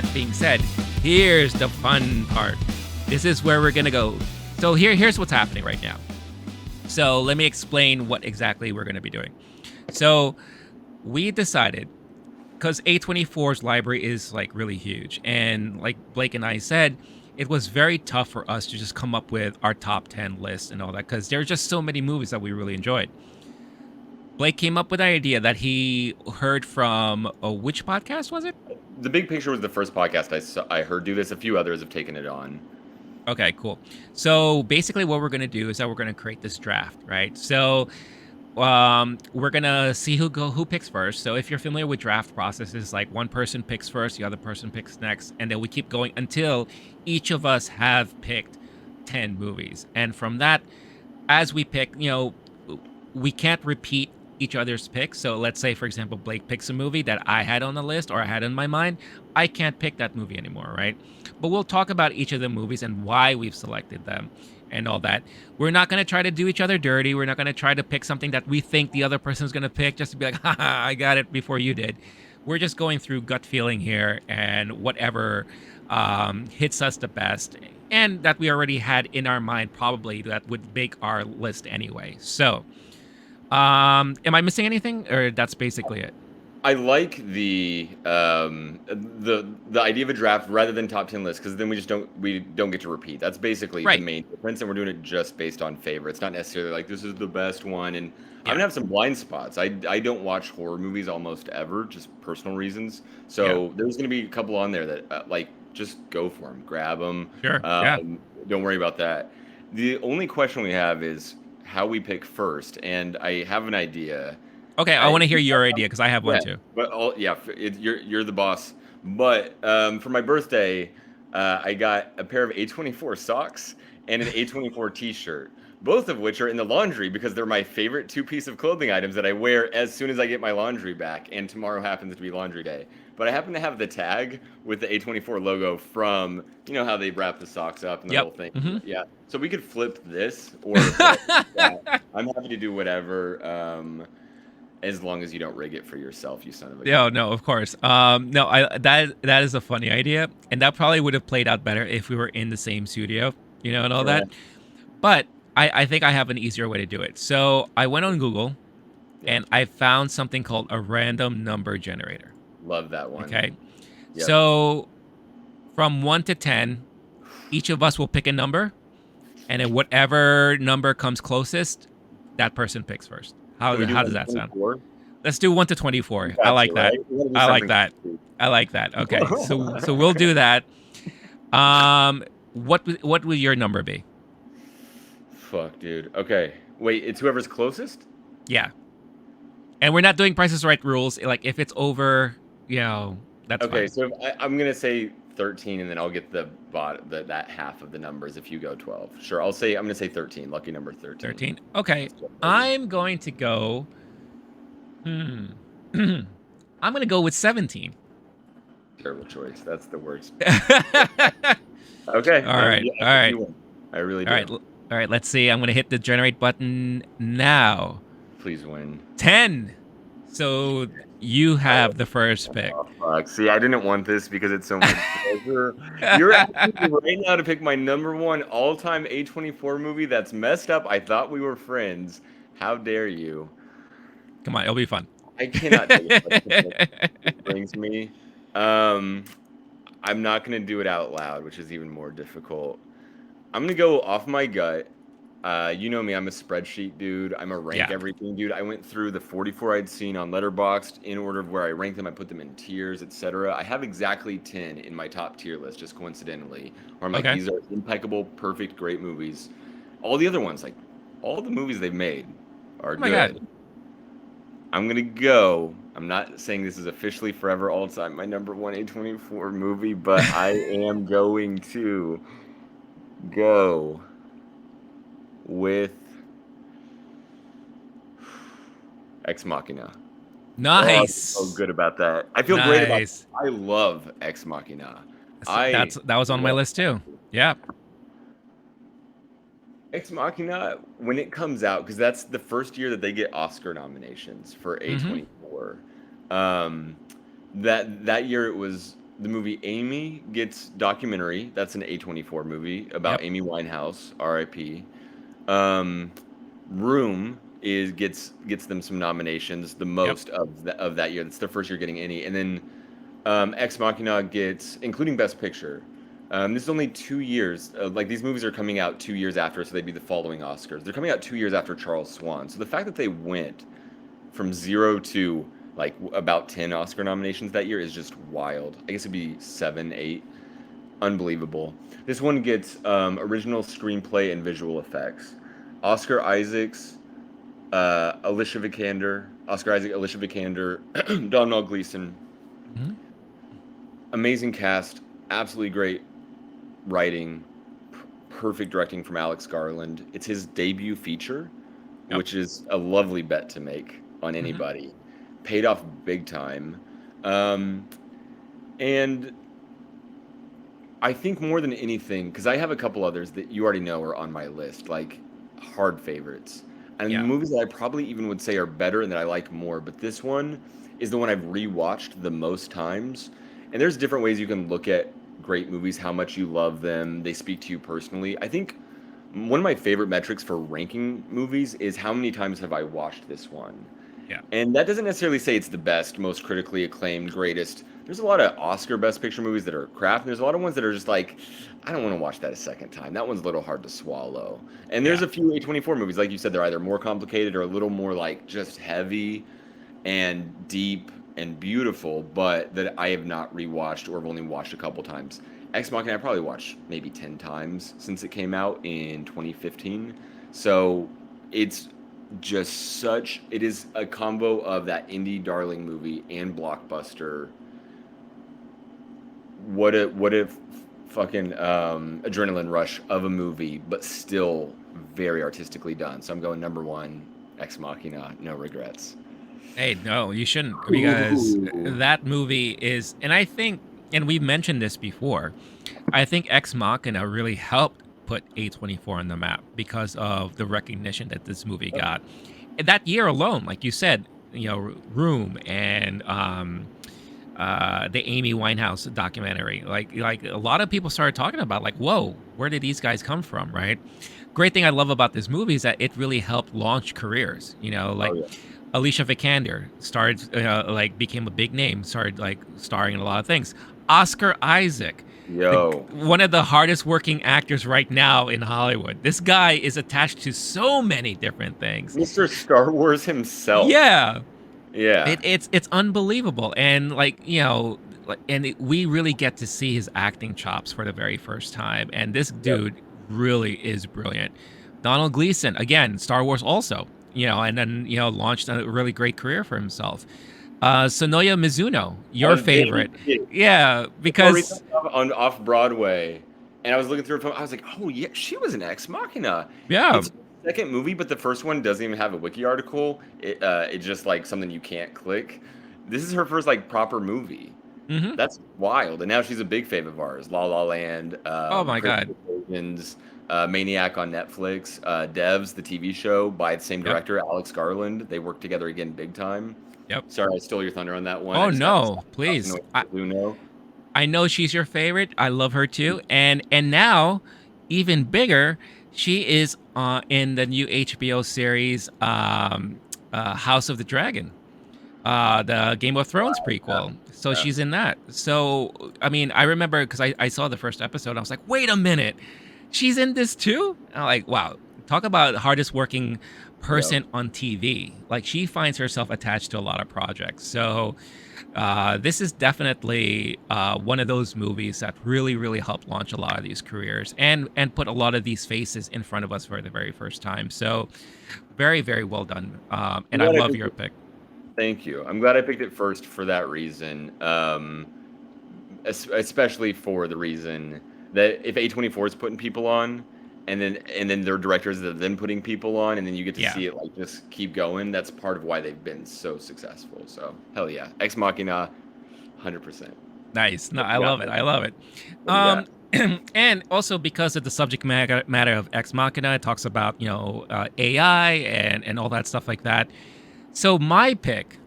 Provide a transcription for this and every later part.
that being said, here's the fun part. This is where we're gonna go. So here's what's happening right now. So let me explain what exactly we're gonna be doing. So we decided, because A24's library is like really huge, and like Blake and I said, it was very tough for us to just come up with our top 10 list and all that, because there's just so many movies that we really enjoyed. Blake came up with an idea that he heard from which podcast was it? The Big Picture was the first podcast I heard do this. A few others have taken it on. Okay, cool. So basically what we're going to do is that we're going to create this draft, right? So we're going to see who picks first. So if you're familiar with draft processes, like one person picks first, the other person picks next, and then we keep going until each of us have picked 10 movies. And from that, as we pick, we can't repeat each other's picks. So let's say, for example, Blake picks a movie that I had on the list or I had in my mind. I can't pick that movie anymore, right? But we'll talk about each of the movies and why we've selected them and all that. We're not going to try to do each other dirty. We're not going to try to pick something that we think the other person's going to pick just to be like, haha, I got it before you did. We're just going through gut feeling here and whatever hits us the best and that we already had in our mind probably that would make our list anyway. So am I missing anything, or that's basically it? I like the idea of a draft rather than top 10 list, because then we don't get to repeat. That's basically Right. the main difference, and we're doing it just based on favorites, not necessarily like this is the best one. And Yeah. I'm gonna have some blind spots. I don't watch horror movies almost ever, just personal reasons. So there's gonna be a couple on there that like just go for them, grab them. Sure. Don't worry about that. The only question we have is how we pick first, and I have an idea. Okay, I want to hear your idea because I have one too. But you're the boss. But for my birthday, I got a pair of A24 socks and an A24 T-shirt, both of which are in the laundry because they're my favorite two-piece of clothing items that I wear as soon as I get my laundry back. And tomorrow happens to be laundry day. But I happen to have the tag with the A24 logo from, how they wrap the socks up and the whole thing. Mm-hmm. Yeah. So we could flip this or that. I'm happy to do whatever. As long as you don't rig it for yourself, you son of a gun. No, of course. No, that is a funny idea, and that probably would have played out better if we were in the same studio, and all that. But I think I have an easier way to do it. So I went on Google, and I found something called a random number generator. Love that one. Okay. Yep. So from 1 to 10, each of us will pick a number, and then whatever number comes closest, that person picks first. How does that sound? Let's do 1 to 24. Gotcha, I like that. Right? I like that. I like that. Okay. So we'll do that. What would your number be? Fuck, dude. Okay. Wait, it's whoever's closest? Yeah. And we're not doing Price is Right rules. Like if it's over, that's okay. Fine. So I'm gonna say 13, and then I'll get that half of the numbers if you go 12. Sure. I'm gonna say 13. Lucky number 13. 13. Okay. I'm going to go. I'm gonna go with 17. Terrible choice. That's the worst. Okay. All right. All right. I really do. All right. Let's see. I'm gonna hit the generate button now. Please win. 10. So you have the first pick. Oh, fuck. See, I didn't want this because it's so much pleasure. You're asking right now to pick my number one all-time A24 movie that's messed up. I thought we were friends. How dare you? Come on, it'll be fun. I cannot tell you what it brings me. I'm not going to do it out loud, which is even more difficult. I'm going to go off my gut. You know me, I'm a spreadsheet dude. I'm a rank everything dude. I went through the 44 I'd seen on Letterboxd in order of where I ranked them. I put them in tiers, etc. I have exactly 10 in my top tier list, just coincidentally. Where I'm like, these are impeccable, perfect, great movies. All the other ones, like all the movies they've made are good. God. I'm going to go. I'm not saying this is officially forever all time my number one A24 movie, but I am going to go with Ex Machina. Nice. Oh, I'm so good about that. I feel great about it. I love Ex Machina. That was on my list too. Yeah. Ex Machina, when it comes out, because that's the first year that they get Oscar nominations for A24. That year it was The movie Amy gets documentary. That's an A24 movie about Yep. Amy Winehouse, R.I.P. Um, Room is gets them some nominations, the Yep. most of that year. That's their first year getting any. And then Ex Machina gets, including Best Picture. This is only 2 years. Like these movies are coming out 2 years after, so they'd be the following Oscars. They're coming out 2 years after Charles Swan. So the fact that they went from zero to like about 10 Oscar nominations that year is just wild. I guess it'd be seven, eight. Unbelievable. This one gets original screenplay and visual effects. Oscar Isaacs, Alicia Vikander, Oscar Isaac, Alicia Vikander, Domhnall Gleeson. Mhm. Amazing cast, absolutely great writing, perfect directing from Alex Garland. It's his debut feature, Yep. which is a lovely bet to make on Mhm. anybody. Paid off big time. Um, and I think more than anything, because I have a couple others that you already know are on my list, like hard favorites. And Yeah. movies that I probably even would say are better and that I like more, but this one is the one I've rewatched the most times. And there's different ways you can look at great movies, how much you love them, they speak to you personally. I think one of my favorite metrics for ranking movies is how many times have I watched this one? Yeah. And that doesn't necessarily say it's the best, most critically acclaimed, greatest. There's a lot of Oscar Best Picture movies that are crap, and there's a lot of ones that are just like, I don't want to watch that a second time. That one's a little hard to swallow. And there's Yeah. a few A24 movies, like you said, they're either more complicated or a little more like just heavy and deep and beautiful, but that I have not rewatched or have only watched a couple times. Ex Machina I probably watched maybe 10 times since it came out in 2015. So it's just such it is a combo of that indie darling movie and blockbuster. What a fucking adrenaline rush of a movie, but still very artistically done. So I'm going number one, Ex Machina, no regrets. Hey, no, you shouldn't, because Ooh. that movie is, and I think, and we've mentioned this before, I think Ex Machina really helped put A24 on the map because of the recognition that this movie got. And that year alone, like you said, Room and the Amy Winehouse documentary. Like a lot of people started talking about, like, whoa, where did these guys come from, right? Great thing I love about this movie is that it really helped launch careers. Oh Like yeah. Alicia Vikander started, like, became a big name, started like starring in a lot of things. Oscar Isaac, Yo. one of the hardest working actors right now in Hollywood. This guy is attached to so many different things. Mr. Star Wars himself. Yeah, Yeah. it's unbelievable, and we really get to see his acting chops for the very first time, and this Yep. dude really is brilliant. Donald Gleason, again, Star Wars also, and then launched a really great career for himself. Sonoya Mizuno, I your was dating favorite. it Yeah, before we because took off on off Broadway, and I was looking through her phone. I was like, "Oh yeah, she was an Ex Machina." yeah. It's her second movie, but the first one doesn't even have a wiki article. It's just like something you can't click. This is her first like proper movie. Hmm. That's wild. And now she's a big fave of ours. La La Land, Oh my Crazy god. Occasions, Maniac on Netflix, Devs, the TV show by the same Yep. director, Alex Garland. They work together again big time. Yep. Sorry, I stole your thunder on that one. I Oh just got no, please. Luno. I know she's your favorite. I love her too. And now, even bigger, she is in the new HBO series, House of the Dragon, the Game of Thrones Yeah, prequel. So yeah. she's in that. So I mean, I remember because I saw the first episode. I was like, wait a minute, she's in this too. I'm like, wow, talk about hardest working Yep. person on TV. Like, she finds herself attached to a lot of projects. So this is definitely one of those movies that really, really helped launch a lot of these careers and put a lot of these faces in front of us for the very first time. So very, very well done. I'm And I glad I love picked your it. pick. Thank you. I'm glad I picked it first for that reason. Especially for the reason that if A24 is putting people on, and then their directors are then putting people on, and then you get to Yeah, see it like just keep going. That's part of why they've been so successful. So hell yeah, Ex Machina, 100%. nice. No, What I do you got, love it. man? I love it. What do you got? And also because of the subject matter of Ex Machina, it talks about AI and all that stuff like that. So my pick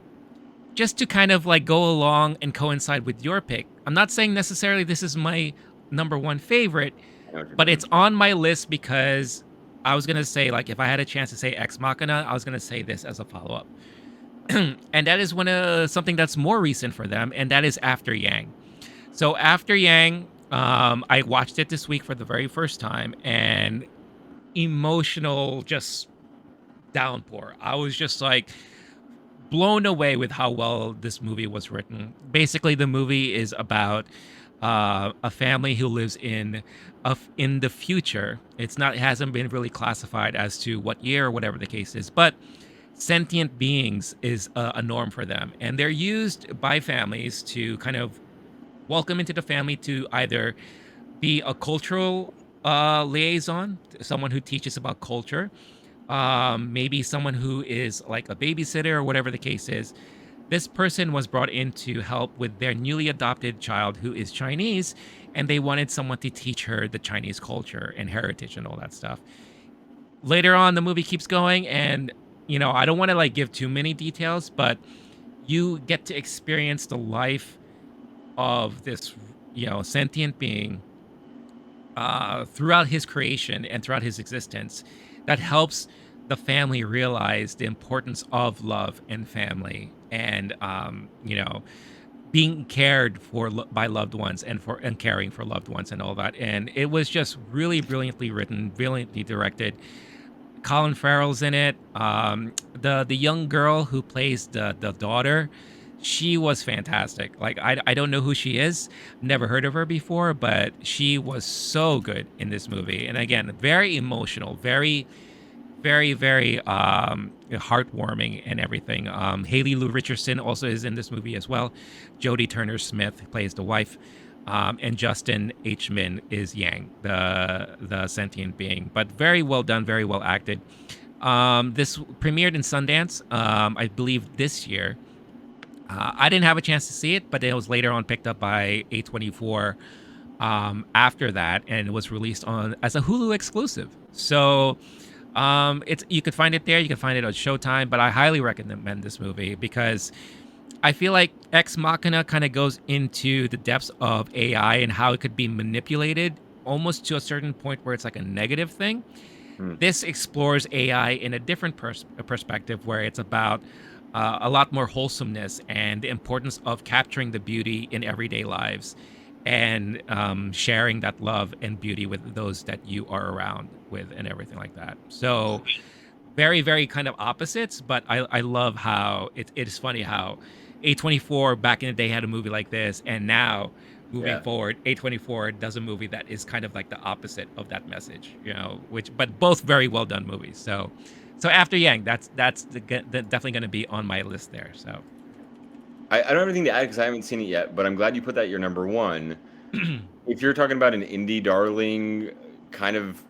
just to kind of like go along and coincide with your pick, I'm not saying necessarily this is my number one favorite, I know what you're but it's doing. on my list because I was gonna say, like, if I had a chance to say Ex Machina, I was gonna say this as a follow up, and that is something that's more recent for them, and that is After Yang. So After Yang, I watched it this week for the very first time, and emotional just downpour. I was just like blown away with how well this movie was written. Basically, the movie is about a family who lives in the future. It hasn't been really classified as to what year or whatever the case is, but sentient beings is a norm for them, and they're used by families to kind of welcome into the family to either be a cultural liaison, someone who teaches about culture, maybe someone who is like a babysitter or whatever the case is. This person was brought in to help with their newly adopted child who is Chinese, and they wanted someone to teach her the Chinese culture and heritage and all that stuff. Later on, the movie keeps going, and I don't want to like give too many details, but you get to experience the life of this, sentient being throughout his creation and throughout his existence that helps the family realize the importance of love and family and being cared for by loved ones and caring for loved ones and all that. And it was just really brilliantly written, brilliantly directed. Colin Farrell's in it. The young girl who plays the daughter, she was fantastic. Like I don't know who she is, never heard of her before, but she was so good in this movie. And again, very emotional, very very heartwarming and everything. Haley Lou Richardson also is in this movie as well. Jodie Turner Smith plays the wife. And Justin H. Min is Yang, the sentient being, but very well done, very well acted. This premiered in Sundance, I believe, this year. I didn't have a chance to see it, but it was later on picked up by A24 after that, and it was released on as a Hulu exclusive. So it's you could find it there. You can find it on Showtime, but I highly recommend this movie because I feel like Ex Machina kind of goes into the depths of AI and how it could be manipulated almost to a certain point where it's like a negative thing. Hmm. This explores AI in a different perspective where it's about a lot more wholesomeness and the importance of capturing the beauty in everyday lives and sharing that love and beauty with those that you are around with and everything like that. So very very kind of opposites, but I love how it is funny how A24 back in the day had a movie like this, and now moving Yeah. forward A24 does a movie that is kind of like the opposite of that message, which but both very well done movies. So After Yang, that's definitely going to be on my list there. So I don't have anything to add because I haven't seen it yet, but I'm glad you put that your number one. If you're talking about an indie darling kind of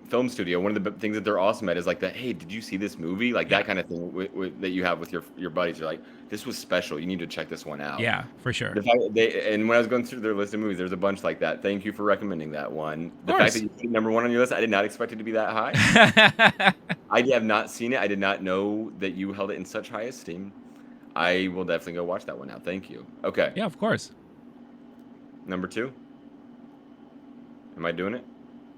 film studio, one of the things that they're awesome at is like that. Hey, did you see this movie? Like yeah, that kind of thing that you have with your buddies. You're like, this was special. You need to check this one out. yeah, for sure. The fact that and when I was going through their list of movies, there's a bunch like that. Thank you for recommending that one. Of The fact that course. you put number one on your list, I did not expect it to be that high. I have not seen it. I did not know that you held it in such high esteem. I will definitely go watch that one now. Thank you. Okay, Yeah, of course. number two. Am I doing it?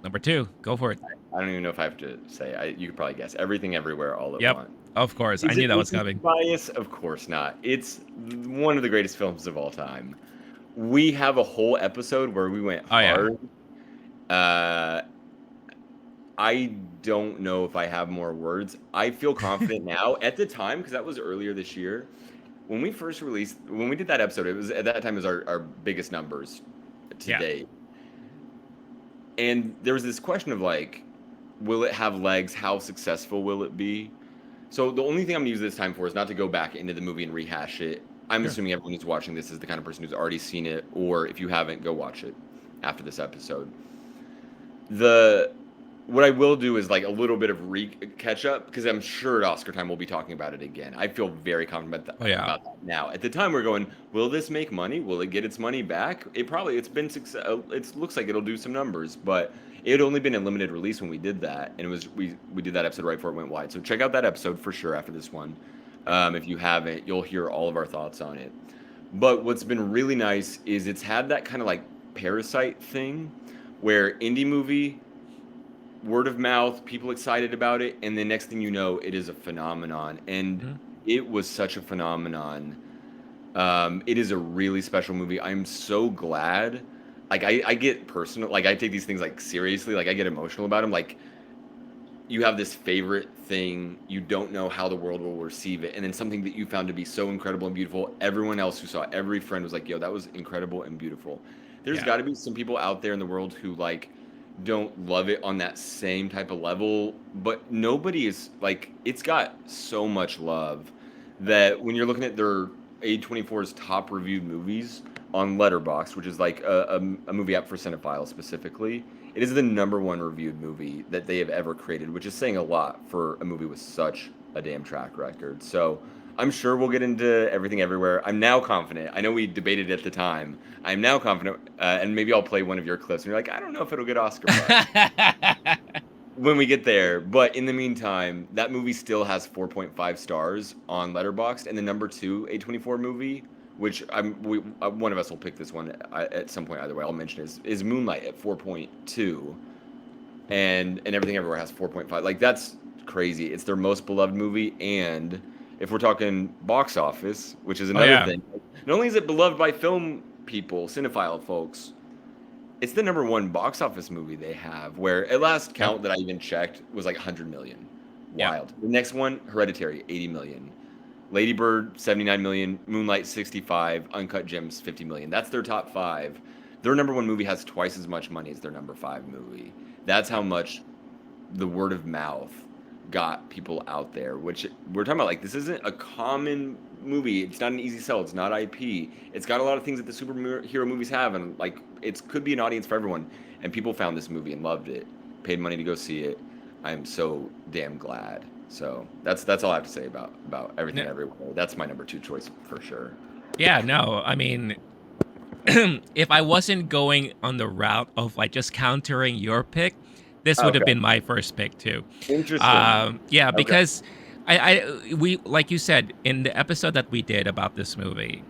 Number two, go for it. I don't even know if I have to say. You could probably guess. Everything, everywhere, all at Yep, once. of course. I Is knew it that was recency coming. bias? Of course not. It's one of the greatest films of all time. We have a whole episode where we went Oh yeah. hard. Uh, I don't know if I have more words. I feel confident now. At the time, because that was earlier this year, when we did that episode, it was at that time it was our biggest numbers to Yeah. date. And there was this question of like, will it have legs? How successful will it be? So the only thing I'm gonna use this time for is not to go back into the movie and rehash it. I'm Sure. assuming everyone who's watching this is the kind of person who's already seen it, or if you haven't, go watch it after this episode. The What I will do is like a little bit of catch up because I'm sure at Oscar time we'll be talking about it again. I feel very confident Oh yeah. about that now. At the time we're going, will this make money? Will it get its money back? It's been success. It looks like it'll do some numbers, but it had only been a limited release when we did that, and we did that episode right before it went wide. So check out that episode for sure after this one. If you haven't, you'll hear all of our thoughts on it. But what's been really nice is it's had that kind of like Parasite thing where indie movie, word of mouth, people excited about it, and the next thing you know, it is a phenomenon. And Mhm. it was such a phenomenon. It is a really special movie. I'm so glad. Like I get personal. Like I take these things like seriously. Like I get emotional about them. Like you have this favorite thing, you don't know how the world will receive it, and then something that you found to be so incredible and beautiful, everyone else who saw it, every friend was like, yo, that was incredible and beautiful. There's Yeah. got to be some people out there in the world who like don't love it on that same type of level, but nobody is like, it's got so much love that when you're looking at their A24's top reviewed movies on Letterboxd, which is like a movie app for cinephiles specifically, it is the number one reviewed movie that they have ever created, which is saying a lot for a movie with such a damn track record. So I'm sure we'll get into everything everywhere. I'm now confident. I know we debated at the time. I'm now confident, and maybe I'll play one of your clips. And you're like, I don't know if it'll get Oscar buzz when we get there. But in the meantime, that movie still has 4.5 stars on Letterboxd, and the number two A24 movie, which one of us will pick this one at some point either way. I'll mention is Moonlight at 4.2, and Everything Everywhere has 4.5. Like that's crazy. It's their most beloved movie, and if we're talking box office, which is Oh another yeah. thing, not only is it beloved by film people, cinephile folks, it's the number one box office movie they have. Where at last Yep. count that I even checked was like 100 million. Yep. Wild. The next one, Hereditary, 80 million. Lady Bird, 79 million. Moonlight, 65. Uncut Gems, 50 million. That's their top five. Their number one movie has twice as much money as their number five movie. That's how much the word of mouth got people out there, which we're talking about. Like, this isn't a common movie. It's not an easy sell. It's not IP. It's got a lot of things that the superhero movies have, and like, it could be an audience for everyone. And people found this movie and loved it, paid money to go see it. I'm so damn glad. So that's all I have to say about everything N- everywhere. That's my number two choice for sure. Yeah, no. I mean, if I wasn't going on the route of like just countering your pick, this would have Okay, been my first pick too. interesting. Yeah, Okay, because we like you said in the episode that we did about this movie,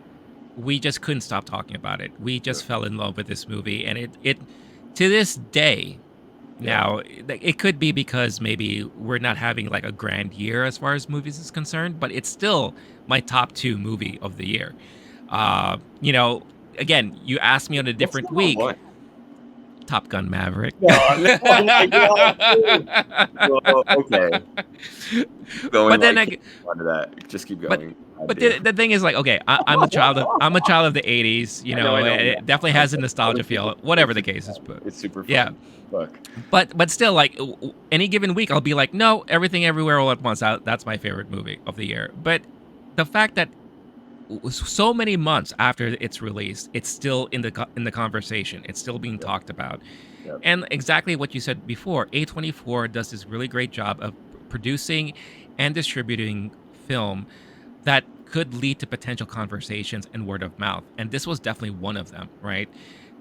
we just couldn't stop talking about it. We sure. just fell in love with this movie, and it to this day. Yeah. Now, it could be because maybe we're not having like a grand year as far as movies is concerned, but it's still my top two movie of the year. You know, again, you asked me on a What's different number week, one? Top Gun Maverick. No, no, oh my God, dude. Well, okay. Keep going. but then I I, can't respond to that. Just keep but going. God but damn. the thing is like, okay, I'm a child of the 80s, you I know, know. it definitely I has a know. nostalgia It's super feel, whatever it's the super case is, fun. but It's super yeah. fun. Fuck. But still, like any given week, I'll be like, no, Everything Everywhere All at Once. That's my favorite movie of the year. But the fact that so many months after it's released, it's still in the conversation. It's still being Yep. talked about. Yep. And exactly what you said before, A24 does this really great job of producing and distributing film that could lead to potential conversations and word of mouth. And this was definitely one of them, right?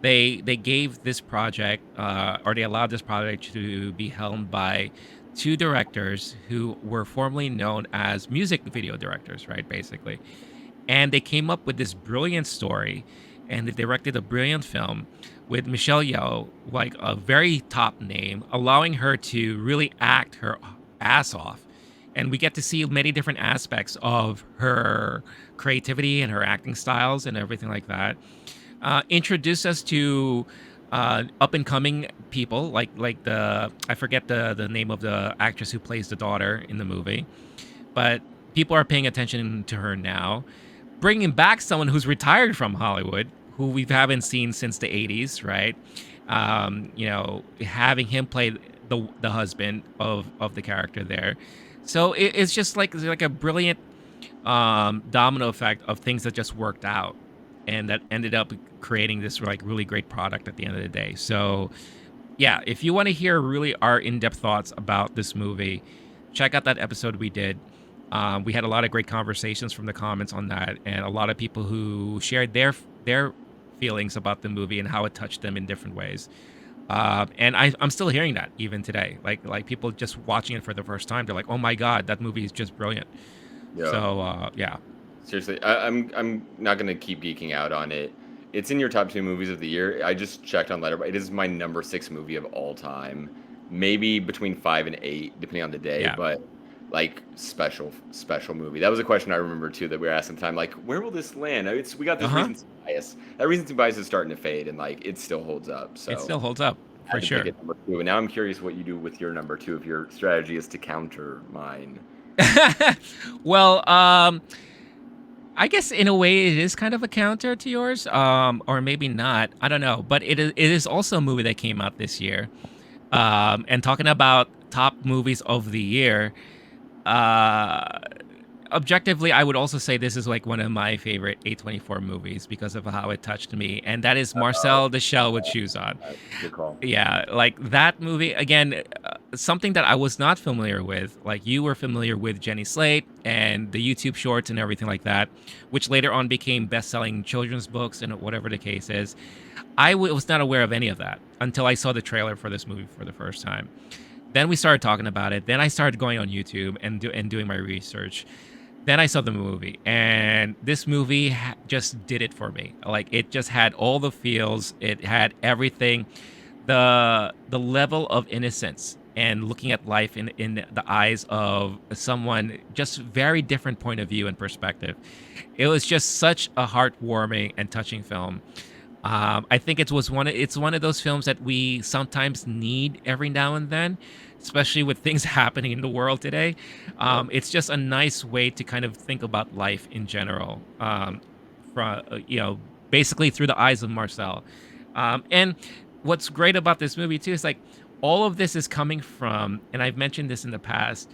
They gave this project, or they allowed this project to be helmed by two directors who were formerly known as music video directors, right? Basically, and they came up with this brilliant story, and they directed a brilliant film with Michelle Yeoh, like a very top name, allowing her to really act her ass off. And we get to see many different aspects of her creativity and her acting styles and everything like that. Introduce us to up and coming people like the I forget the name of the actress who plays the daughter in the movie, but people are paying attention to her now, bringing back someone who's retired from Hollywood, who we haven't seen since the 80s, right? You know, having him play the husband of the character there. So it's just like a brilliant domino effect of things that just worked out and that ended up creating this like really great product at the end of the day. So yeah, if you want to hear really our in-depth thoughts about this movie, check out that episode we did. We had a lot of great conversations from the comments on that, and a lot of people who shared their feelings about the movie and how it touched them in different ways. And I'm still hearing that even today. Like people just watching it for the first time, they're like, "Oh my god, that movie is just brilliant." Yeah. So yeah. Seriously, I'm not gonna keep geeking out on it. It's in your top 2 movies of the year. I just checked on Letterboxd. It is my number 6 movie of all time. Maybe between 5 and 8, depending on the day, Yeah. but like special movie. That was a question I remember too that we were asking the time, like, where will this land? We got this Uh-huh. recency bias. That recency bias is starting to fade, and like it still holds up. It So still holds up I for had to pick sure. it number 2. And now I'm curious what you do with your number 2 if your strategy is to counter mine. Well, I guess in a way it is kind of a counter to yours, or maybe not. I don't know, but it is also a movie that came out this year. And talking about top movies of the year, uh, objectively, I would also say this is like one of my favorite A24 movies because of how it touched me, and that is Oh, Marcel the Shell with Shoes On. good call. Yeah, like that movie again, something that I was not familiar with. Like you were familiar with Jenny Slate and the YouTube shorts and everything like that, which later on became best-selling children's books and whatever the case is. Was not aware of any of that until I saw the trailer for this movie for the first time. Then we started talking about it. Then I started going on YouTube and doing my research. Then I saw the movie, and this movie just did it for me. Like it just had all the feels. It had everything. The level of innocence and looking at life in the eyes of someone just very different point of view and perspective. It was just such a heartwarming and touching film. I think it's one of those films that we sometimes need every now and then, especially with things happening in the world today. Yep. It's just a nice way to kind of think about life in general, from basically through the eyes of Marcel. And what's great about this movie too is like all of this is coming from, and I've mentioned this in the past,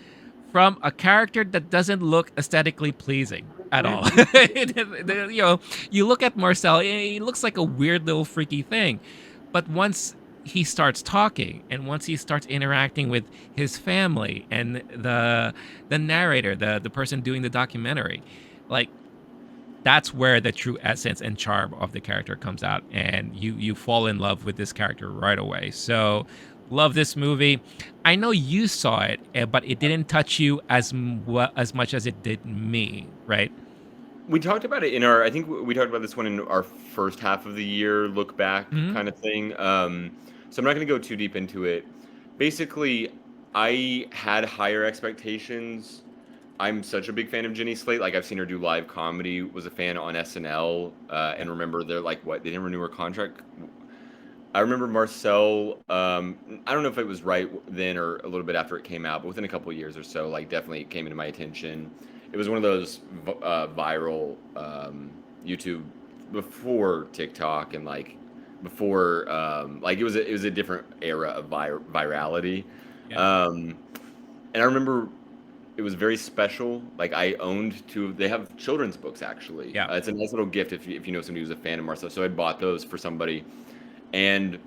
from a character that doesn't look aesthetically pleasing at all. You look at Marcel, he looks like a weird little freaky thing. But once he starts talking and once he starts interacting with his family and the narrator, the person doing the documentary, like that's where the true essence and charm of the character comes out, and you fall in love with this character right away. So love this movie. I know you saw it, but it didn't touch you as much as it did me, right? We talked about it in our I think we talked about this one in our first half of the year look back Hmm. kind of thing. So I'm not going to go too deep into it. Basically, I had higher expectations. I'm such a big fan of Jenny Slate. Like I've seen her do live comedy. Was a fan on SNL, Yeah. and remember they're like what they didn't renew her contract. I remember Marcel. I don't know if it was right then or a little bit after it came out, but within a couple of years or so, like definitely came into my attention. It was one of those viral YouTube before TikTok and like before like it was a different era of virality. Yeah. Um, and I remember it was very special. Like I owned two. They have children's books actually. Yeah. It's a nice little gift if you know somebody who's a fan of Marcel. So I bought those for somebody and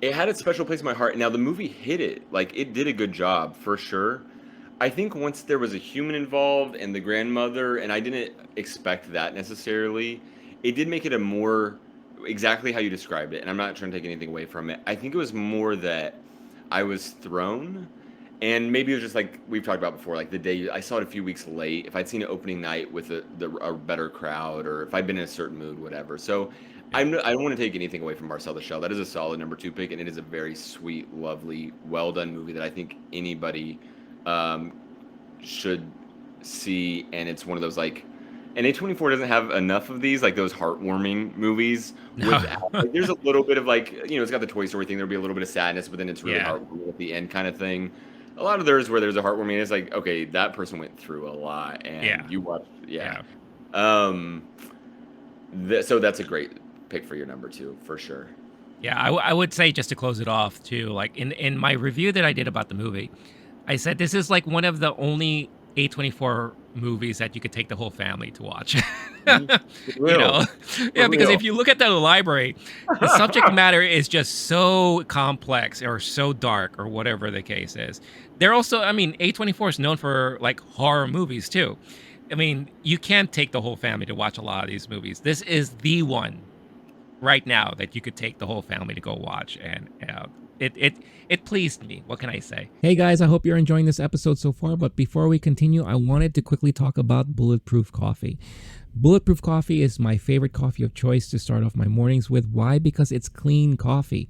it had a special place in my heart. Now the movie hit it. Like it did a good job for sure. I think once there was a human involved and the grandmother, and I didn't expect that necessarily, it did make it a more exactly how you described it. And I'm not trying to take anything away from it. I think it was more that I was thrown. And maybe it was just like we've talked about before, like the day I saw it a few weeks late. If I'd seen it opening night with a better crowd, or if I'd been in a certain mood, whatever. So Yeah. I don't want to take anything away from Marcel the Shell. That is a solid number 2 pick, and it is a very sweet, lovely, well done movie that I think anybody um, should see. And it's one of those like, and A24 doesn't have enough of these like those heartwarming movies. No. Without like, there's a little bit of like it's got the Toy Story thing. There'll be a little bit of sadness, but then it's really Yeah. heartwarming at the end kind of thing. A lot of theirs where there's a heartwarming, it's like okay, that person went through a lot, and Yeah. you watched, yeah. Yeah. Um, so that's a great pick for your number 2 for sure. Yeah. I would say just to close it off too, like in my review that I did about the movie, I said this is like one of the only A24 movies that you could take the whole family to watch. Mhm. For you real, know, for yeah, because real. if you look at the library, the subject matter is just so complex or so dark or whatever the case is. They're also, I mean, A24 is known for like horror movies too. I mean, you can't take the whole family to watch a lot of these movies. This is the one right now that you could take the whole family to go watch, and It pleased me. What can I say? Hey guys, I hope you're enjoying this episode so far. But before we continue, I wanted to quickly talk about Bulletproof Coffee. Bulletproof Coffee is my favorite coffee of choice to start off my mornings with. Why? Because it's clean coffee.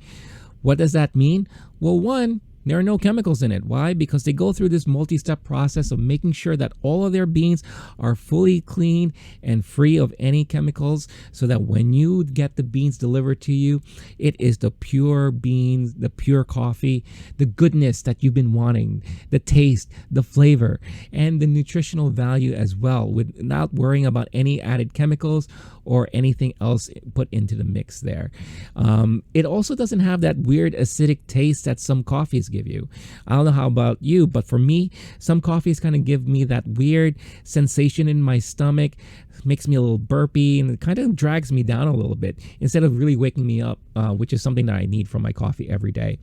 What does that mean? Well, one, there are no chemicals in it. Why? Because they go through this multi-step process of making sure that all of their beans are fully clean and free of any chemicals, so that when you get the beans delivered to you, it is the pure beans, the pure coffee, the goodness that you've been wanting, the taste, the flavor, and the nutritional value as well, without worrying about any added chemicals or anything else put into the mix there. It also doesn't have that weird acidic taste that some coffees give you. I don't know how about you, but for me, some coffees kind of give me that weird sensation in my stomach, makes me a little burpy, and it kind of drags me down a little bit instead of really waking me up, which is something that I need from my coffee every day.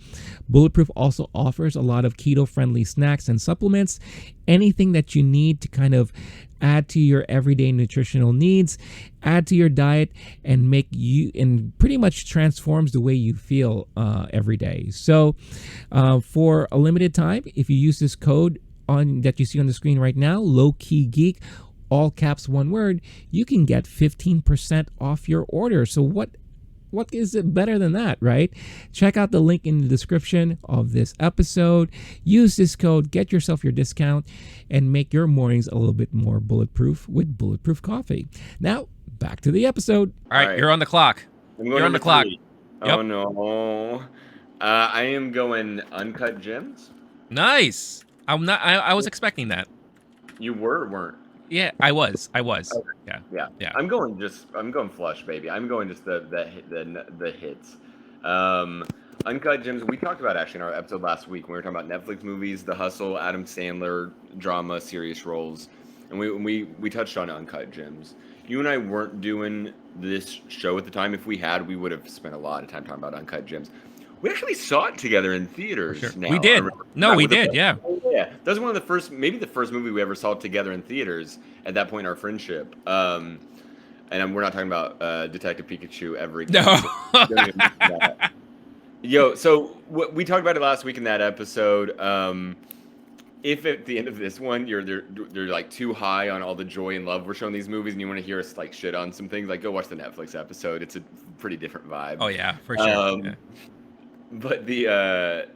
Bulletproof also offers a lot of keto-friendly snacks and supplements, anything that you need to kind of add to your everyday nutritional needs, add to your diet, and pretty much transforms the way you feel every day. So for a limited time, if you use this code that you see on the screen right now, LOWKEY GEEK, all caps, one word, you can get 15% off your order. So what is it better than that, right? Check out the link in the description of this episode. Use this code, get yourself your discount, and make your mornings a little bit more bulletproof with Bulletproof Coffee. Now, back to the episode. All right, you're on the clock. You're on the clock. Yep. Oh no. I am going Uncut Gems. Nice. I was expecting that. You weren't? Yeah, I was. Okay. Yeah. I'm going flush, baby. I'm going just the hits. Uncut Gems. We talked about actually in our episode last week when we were talking about Netflix movies, The Hustle, Adam Sandler, drama, serious roles, and we touched on Uncut Gems. You and I weren't doing this show at the time. If we had, we would have spent a lot of time talking about Uncut Gems. We actually saw it together in theaters. Sure. Now. We did. No, we did. Yeah. Yeah. That was one of the first, maybe the first movie we ever saw together in theaters at that point in our friendship. And we're not talking about Detective Pikachu ever again. No. Yo, so we talked about it last week in that episode. If at the end of this one you're like too high on all the joy and love we're showing these movies, and you want to hear us like shit on some things, like go watch the Netflix episode. It's a pretty different vibe. Oh yeah, for sure. Yeah. But the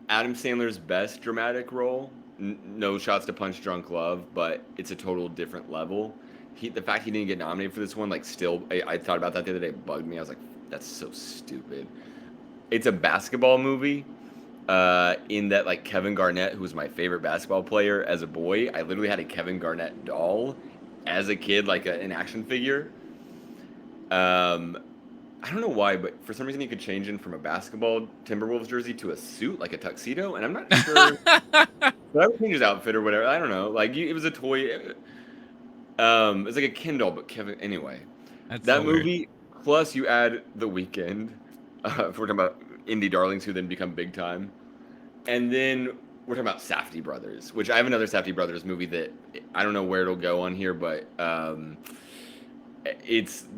Adam Sandler's best dramatic role, no shots to Punch Drunk Love, but it's a total different level. The fact he didn't get nominated for this one, like, still, I thought about that the other day, it bugged me. I was like, that's so stupid. It's a basketball movie, in that, like, Kevin Garnett, who was my favorite basketball player as a boy, I literally had a Kevin Garnett doll as a kid, like an action figure. I don't know why, but for some reason he could change in from a basketball Timberwolves jersey to a suit, like a tuxedo, and I'm not sure. But I would change his outfit or whatever. I don't know. Like, it was a toy. It's like a Ken doll, but Kevin. Anyway, That's that so movie. Weird. Plus, you add The Weeknd. If we're talking about indie darlings who then become big time, and then we're talking about Safdie Brothers, which I have another Safdie Brothers movie that I don't know where it'll go on here, but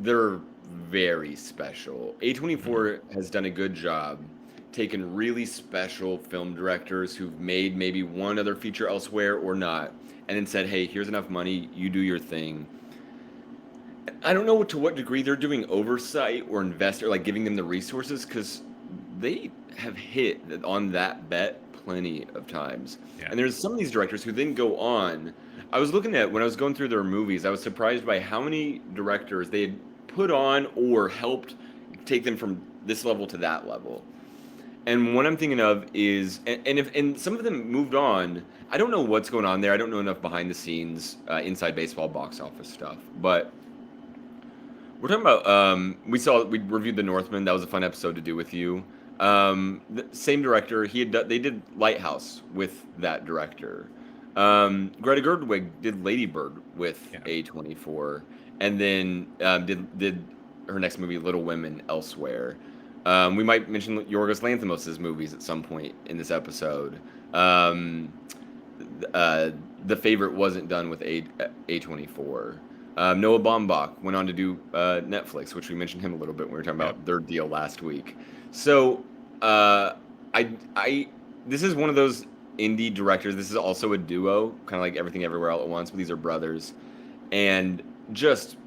they're very special. A24 has done a good job taking really special film directors who've made maybe one other feature elsewhere or not, and then said, hey, here's enough money, you do your thing. I don't know to what degree they're doing oversight or invest, or like giving them the resources, because they have hit on that bet plenty of times. Yeah. And there's some of these directors who then go on. I was looking at, when I was going through their movies, I was surprised by how many directors they had put on or helped take them from this level to that level. And what I'm thinking of is, and some of them moved on. I don't know what's going on there. I don't know enough behind the scenes, inside baseball box office stuff. But we're talking about, we reviewed The Northman. That was a fun episode to do with you. The same director. They did Lighthouse with that director. Greta Gerwig did Lady Bird with A24. And then did her next movie, Little Women, elsewhere. We might mention Yorgos Lanthimos' movies at some point in this episode. The Favorite wasn't done with A24. Noah Baumbach went on to do Netflix, which we mentioned him a little bit when we were talking about their deal last week. So Uh, I this is one of those indie directors. This is also a duo, kind of like Everything Everywhere All at Once, but these are brothers, and just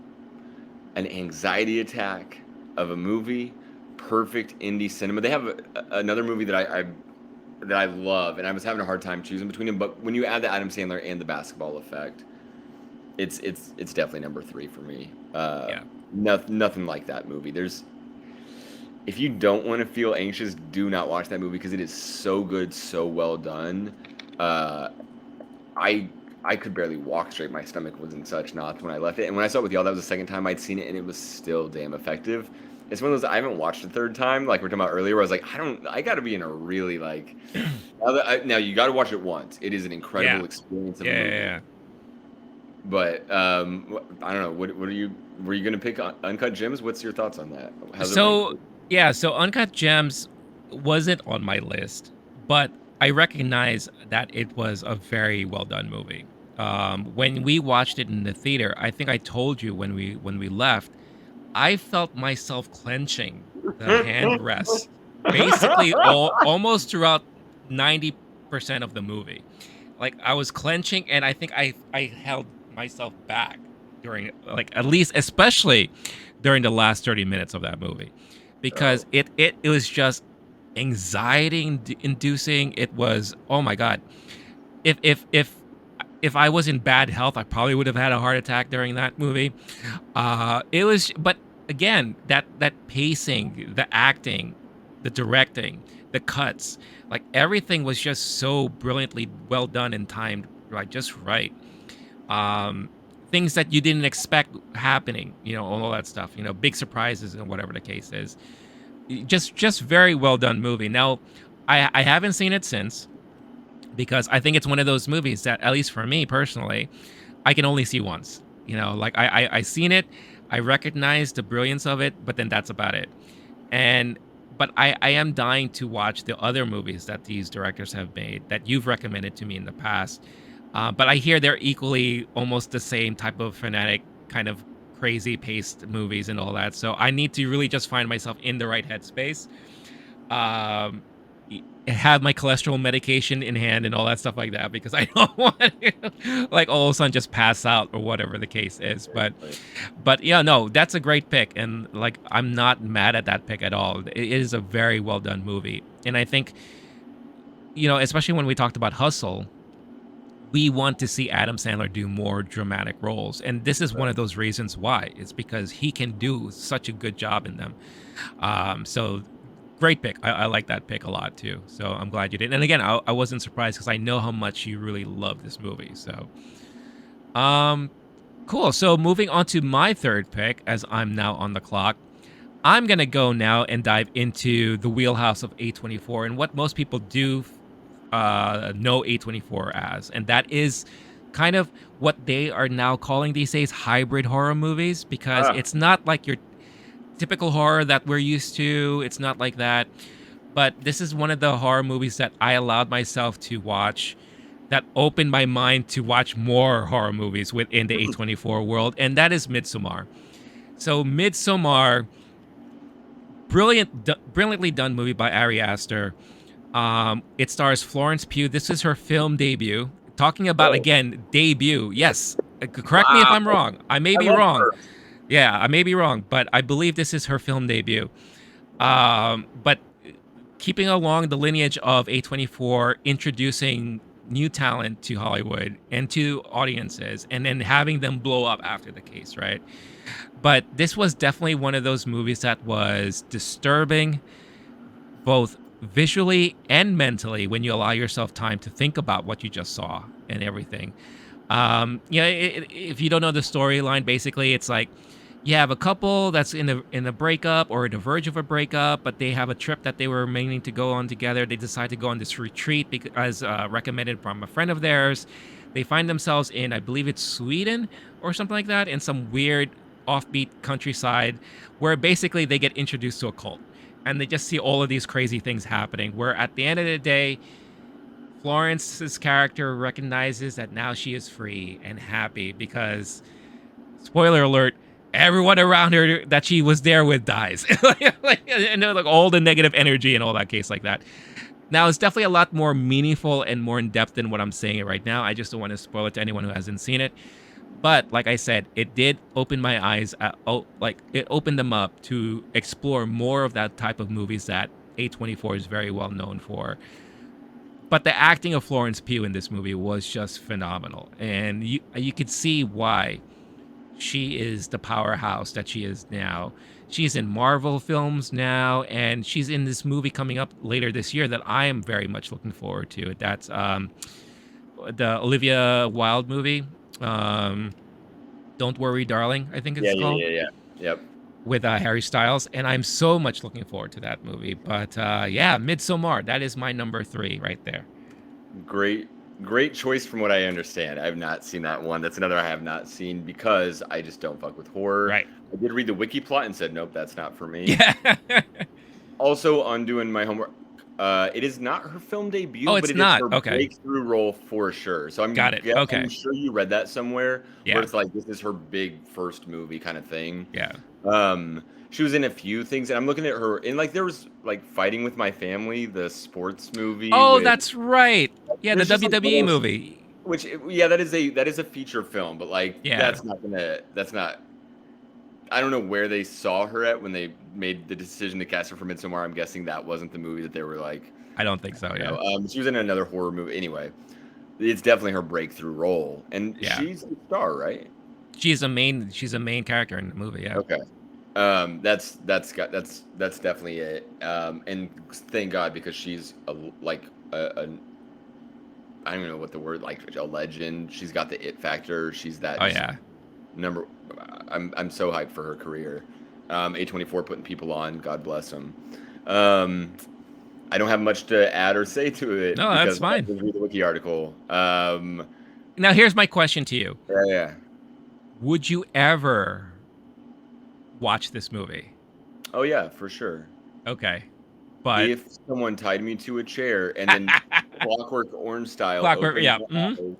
an anxiety attack of a movie. Perfect indie cinema. They have another movie that I love, and I was having a hard time choosing between them. But when you add the Adam Sandler and the basketball effect, it's definitely number three for me. Yeah. Nothing like that movie. There's if you don't want to feel anxious, do not watch that movie because it is so good, so well done. Uh, I I could barely walk straight. My stomach was in such knots when I left it. And when I saw it with y'all, that was the second time I'd seen it, and it was still damn effective. It's one of those I haven't watched a third time, like we are talking about earlier, where I was like, I got to be in a really like. Now you got to watch it once. It is an Yeah. incredible experience of Yeah. a Yeah. movie. Yeah. But I don't know. What are you? Were you gonna pick Uncut Gems? What's your thoughts on that? How's it rank? So yeah, so Uncut Gems wasn't on my list, but I recognize that it was a very well done movie. When we watched it in the theater, I think I told you when we left, I felt myself clenching the handrest basically almost throughout 90% of the movie. Like I was clenching, and I think I held myself back during, like, at least especially during the last 30 minutes of that movie, because Oh, it was just anxiety inducing. It was, oh my god. If I was in bad health, I probably would have had a heart attack during that movie. It was, but again, that pacing, the acting, the directing, the cuts, like everything was just so brilliantly well done and timed, like just right. Um, Things that you didn't expect happening, all that stuff, big surprises and whatever the case is. Just very well done movie. Now, I haven't seen it since, because I think it's one of those movies that, at least for me personally, I can only see once. Like I seen it, I recognize the brilliance of it, but then that's about it. And but I am dying to watch the other movies that these directors have made that you've recommended to me in the past. But I hear they're equally almost the same type of fanatic, kind of crazy paced movies and all that. So I need to really just find myself in the right headspace. Um, have my cholesterol medication in hand and all that stuff like that, because I don't want to, like, all of a sudden just pass out or whatever the case is. seriously. But yeah, no, that's a great pick, and like I'm not mad at that pick at all. It is a very well done movie, and I think, especially when we talked about Hustle, we want to see Adam Sandler do more dramatic roles, and this is one of those reasons why. It's because he can do such a good job in them. So great pick. I like that pick a lot too. So I'm glad you did. And again, I wasn't surprised because I know how much you really love this movie. So, um, cool. So moving on to my third pick, as I'm now on the clock, I'm gonna go now and dive into the wheelhouse of A24 and what most people do know A24 as, and that is kind of what they are now calling these days hybrid horror movies, because Ah, it's not like your typical horror that we're used to. It's not like that. But this is one of the horror movies that I allowed myself to watch, that opened my mind to watch more horror movies within the A24 world, and that is Midsommar. So Midsommar, brilliantly done movie by Ari Aster. It stars Florence Pugh. This is her film debut. Talking about, oh, again, debut. Yes, correct me if wow! I'm wrong. I may I be love wrong. her. Yeah, I may be wrong, but I believe this is her film debut. Wow. But keeping along the lineage of A24, introducing new talent to Hollywood and to audiences, and then having them blow up after the case, right? But this was definitely one of those movies that was disturbing, both visually and mentally, when you allow yourself time to think about what you just saw and everything. If you don't know the storyline, basically it's like you have a couple that's in a breakup or the verge of a breakup, but they have a trip that they were meaning to go on together. They decide to go on this retreat because recommended from a friend of theirs. They find themselves in, I believe it's Sweden or something like that, in some weird offbeat countryside, where basically they get introduced to a cult, and they just see all of these crazy things happening. Where at the end of the day, Florence's character recognizes that now she is free and happy because, spoiler alert, everyone around her that she was there with dies. And like all the negative energy and all that case like that. Now it's definitely a lot more meaningful and more in depth than what I'm saying right now. I just don't want to spoil it to anyone who hasn't seen it. But like I said, it did open my eyes. Like it opened them up to explore more of that type of movies that A24 is very well known for. But the acting of Florence Pugh in this movie was just phenomenal, and you could see why she is the powerhouse that she is now. She's in Marvel films now, and she's in this movie coming up later this year that I am very much looking forward to. That's the Olivia Wilde movie. Don't Worry, Darling, I think Yeah, it's yeah, called, yeah, yeah. Yep. with Harry Styles, and I'm so much looking forward to that movie. But yeah, Midsommar, that is my number 3 right there. Great, great choice from what I understand. I have not seen that one. That's another I have not seen because I just don't fuck with horror. Right. I did read the wiki plot and said, nope, that's not for me. Yeah. Also, on doing my homework, it is not her film debut, Oh, but it's it is not. her Okay. breakthrough role for sure. So Got it. I'm Okay. sure you read that somewhere where Yeah. it's like this is her big first movie kind of thing. Yeah. Um, she was in a few things, and I'm looking at her, and like there was like Fighting with My Family, the sports movie Oh, with. that's right. Yeah, the There's just like what WWE else? movie. Which yeah, that is a feature film, but like Yeah. that's not. I don't know where they saw her at when they made the decision to cast her for Midsommar. I'm guessing that wasn't the movie that they were like, I don't think so. you Yeah. know. She was in another horror movie anyway. It's definitely her breakthrough role, and Yeah. she's the star, right? She's a main character in the movie. Yeah. Okay. That's definitely it. And thank God because she's like a I don't even know what the word like a legend. She's got the it factor. She's that Oh just yeah. number. I'm so hyped for her career. A24 putting people on. God bless them. Um, I don't have much to add or say to it No, that's because I fine. just read the wiki article. Now here's my question to you. Yeah, yeah. Would you ever watch this movie? Oh yeah, for sure. Okay. But If someone tied me to a chair and then Clockwork Orange style Clockwork, opened yeah. my Mhm. eyes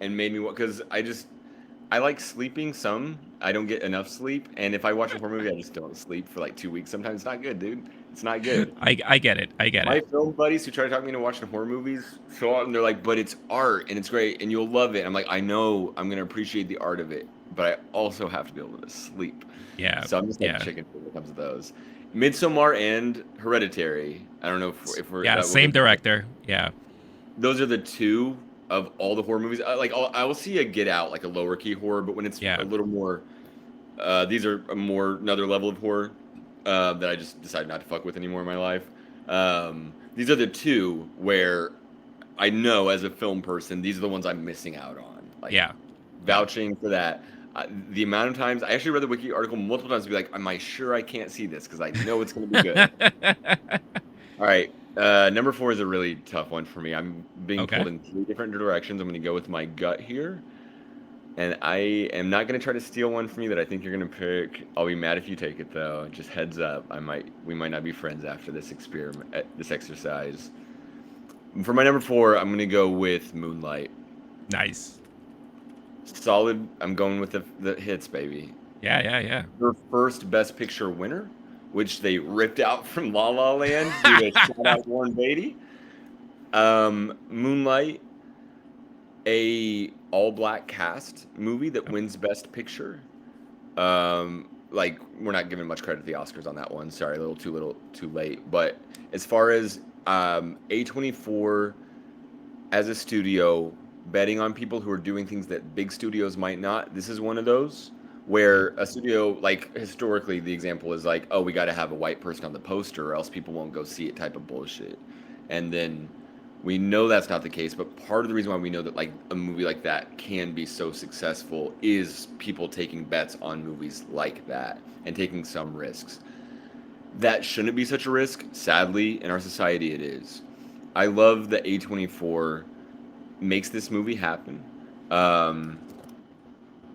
and made me because I like sleeping some. I don't get enough sleep, and if I watch a horror movie, I just don't sleep for like 2 weeks. Sometimes it's not good, dude. It's not good. I get it. I get My it. film buddies who try to talk me into watching horror movies so often they're like, "But it's art and it's great and you'll love it." I'm like, "I know. I'm gonna appreciate the art of it, but I also have to be able to sleep." Yeah. So I'm just like Yeah. chicken food when it comes to those. Midsommar and Hereditary. I don't know if we're Yeah, we'll same get director. Yeah. those are the two of all the horror movies. I will see a Get Out, like a lower key horror, but when it's a Yeah. little more, these are a more another level of horror that I just decided not to fuck with anymore in my life. These are the two where I know as a film person, these are the ones I'm missing out on. Like Yeah. Yeah. vouching for that. The amount of times I actually read the wiki article multiple times to be like, am I sure I can't see this because I know it's going to be good. All right. Number 4 is a really tough one for me. I'm being Okay. pulled in 3 different directions. I'm going to go with my gut here. And I am not going to try to steal one from you that I think you're going to pick. I'll be mad if you take it though. Just heads up. We might not be friends after this experiment, this exercise. For my number 4, I'm going to go with Moonlight. Nice. Solid. I'm going with the hits, baby. Yeah, yeah, yeah. Her first Best Picture winner, which they ripped out from La La Land due to shout out Warren Beatty. Moonlight, a all black cast movie that wins Best Picture. Like we're not giving much credit to the Oscars on that one. Sorry, a little too late. But as far as A24 as a studio betting on people who are doing things that big studios might not, this is one of those where a studio, like historically the example is like, oh, we got to have a white person on the poster or else people won't go see it type of bullshit. And then we know that's not the case, but part of the reason why we know that like a movie like that can be so successful is people taking bets on movies like that and taking some risks. That shouldn't be such a risk. Sadly, in our society, it is. I love that A24 makes this movie happen.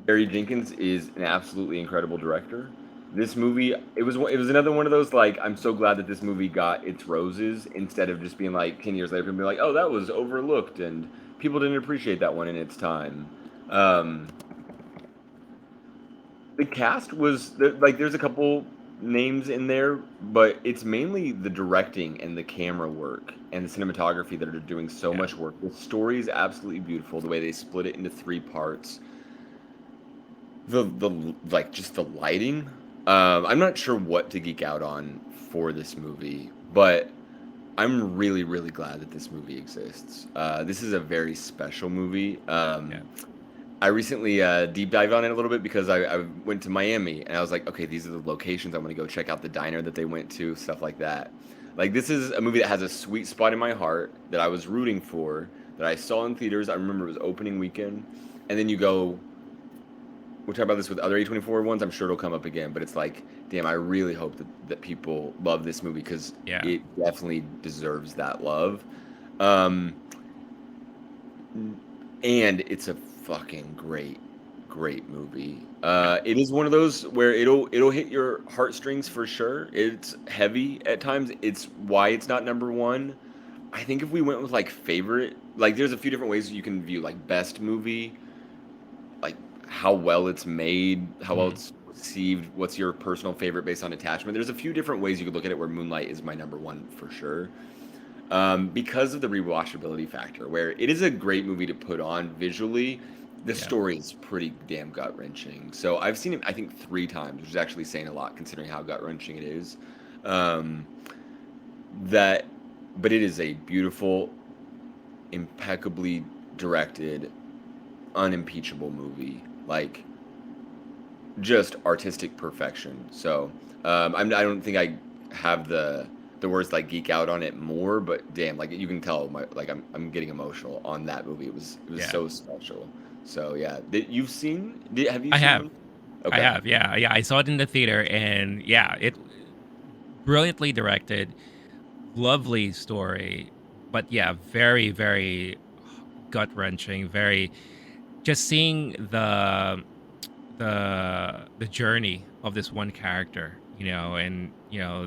Barry Jenkins is an absolutely incredible director. This movie, it was another one of those like I'm so glad that this movie got its roses instead of just being like 10 years later and be like, oh, that was overlooked and people didn't appreciate that one in its time. Um, The cast was like there's a couple names in there, but it's mainly the directing and the camera work and the cinematography that are doing so Yeah, much work. The story is absolutely beautiful. The way they split it into three parts, the like just the lighting. I'm not sure what to geek out on for this movie, but I'm really really glad that this movie exists. This is a very special movie. yeah, I recently deep dived on it a little bit because I went to Miami and I was like, okay, these are the locations I'm going to go check out the diner that they went to, stuff like that. Like this is a movie that has a sweet spot in my heart that I was rooting for, that I saw in theaters. I remember it was opening weekend, and then you go. We'll talk about this with other A24 ones. I'm sure it'll come up again, but it's like, damn, I really hope that people love this movie because yeah, it definitely deserves that love. Um, and it's a fucking great movie. yeah. It is one of those where it'll hit your heartstrings for sure. It's heavy at times. It's why it's not number one. I think if we went with like favorite, like there's a few different ways you can view like best movie, like how well it's made, how well Mhm. it's received, what's your personal favorite based on attachment. There's a few different ways you could look at it where Moonlight is my number one for sure. Because of the rewatchability factor, where it is a great movie to put on visually. The Yeah, story is pretty damn gut wrenching. So I've seen it, I think, 3 times, which is actually saying a lot considering how gut wrenching it is. Um, that, but it is a beautiful, impeccably directed, unimpeachable movie. Like just artistic perfection. So I don't think I have the words like geek out on it more, but damn, like you can tell my like I'm getting emotional on that movie. It was yeah. so special. So yeah, you've seen? Have you I seen have, Moon? I Okay. have. Yeah, yeah. I saw it in the theater, and yeah, it brilliantly directed, lovely story, but yeah, very, very gut wrenching. Very just seeing the journey of this one character, and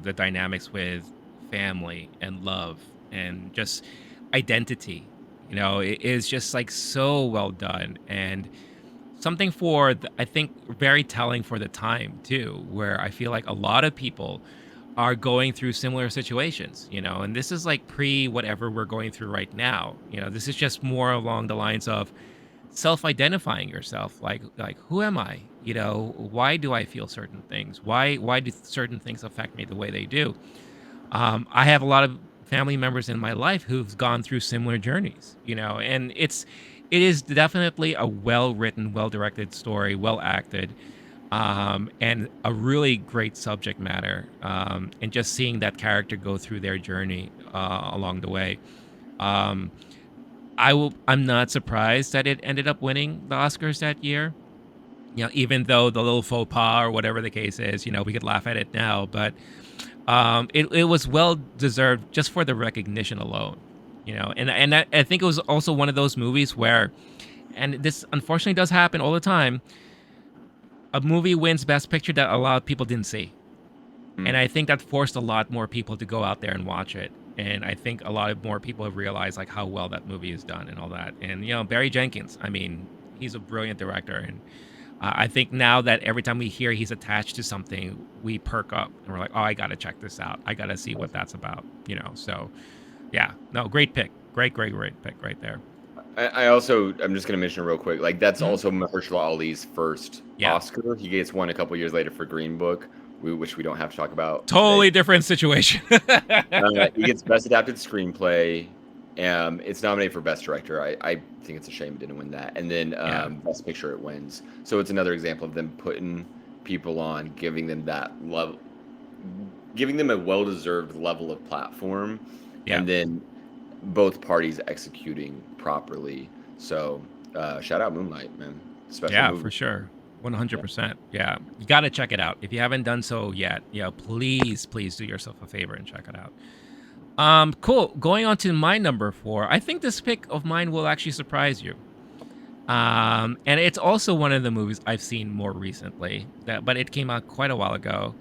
the dynamics with family and love and just identity. It is just like so well done, and something for I think very telling for the time too, where I feel like a lot of people are going through similar situations, and this is like pre whatever we're going through right now. This is just more along the lines of self-identifying yourself, like who am I? Why do I feel certain things? Why do certain things affect me the way they do? I have a lot of family members in my life who've gone through similar journeys, and it is definitely a well-written, well-directed story, well acted, and a really great subject matter, and just seeing that character go through their journey along the way. um, I'm not surprised that it ended up winning the Oscars that year. Even though the little faux pas or whatever the case is, we could laugh at it now, but it was well deserved just for the recognition alone. And I think it was also one of those movies where, and this unfortunately does happen all the time, a movie wins Best Picture that a lot of people didn't see, and Mm. I think that forced a lot more people to go out there and watch it. And I think a lot of more people have realized like how well that movie is done and all that. And Barry Jenkins, I mean, he's a brilliant director, and I think now that every time we hear he's attached to something, we perk up and we're like, oh, I gotta check this out. I gotta see what that's about. So yeah, no, great pick, great pick right there. I also I'm just gonna mention real quick, like that's Mhm. also Mahershala Ali's first Yeah, Oscar. He gets one a couple years later for Green Book, which we don't have to talk about today. totally different situation. He gets Best Adapted Screenplay. It's nominated for Best Director. I think it's a shame it didn't win that. And then Yeah, Best Picture it wins. So it's another example of them putting people on, giving them that level, giving them a well-deserved level of platform, yeah. and then both parties executing properly. So shout out Moonlight, man. Special Yeah, movie. for sure. Yeah. 100%. Yeah. You got to check it out. If you haven't done so yet, please, please do yourself a favor and check it out. Cool. Going on to my number 4. I think this pick of mine will actually surprise you. And it's also one of the movies I've seen more recently, but it came out quite a while ago,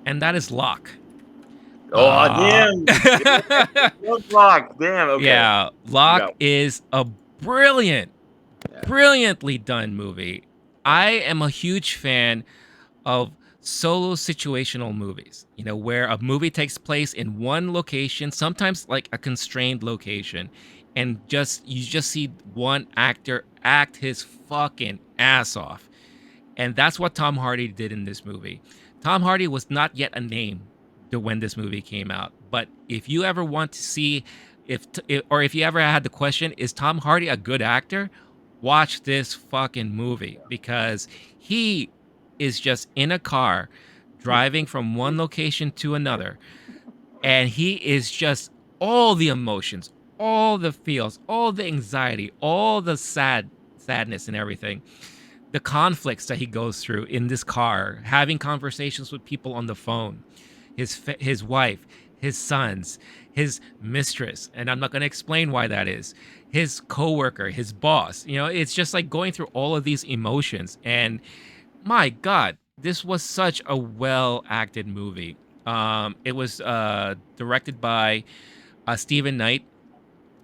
and that is Lock. Oh Uh damn! Love Block. Damn. Okay. yeah, You Lock got. is a brilliant, Yeah. brilliantly done movie. I am a huge fan of solo situational movies, where a movie takes place in one location, sometimes like a constrained location, and you just see one actor act his fucking ass off. And that's what Tom Hardy did in this movie. Tom Hardy was not yet a name to when this movie came out, but if you ever want to see or if you ever had the question, is Tom Hardy a good actor? Watch this fucking movie because he is just in a car driving from one location to another, and he is just all the emotions, all the feels, all the anxiety, all the sadness and everything, the conflicts that he goes through in this car, having conversations with people on the phone, his wife, his sons, his mistress, and I'm not going to explain why that is. His coworker, his boss. It's just like going through all of these emotions. And my God, this was such a well acted movie. It was directed by Stephen Knight,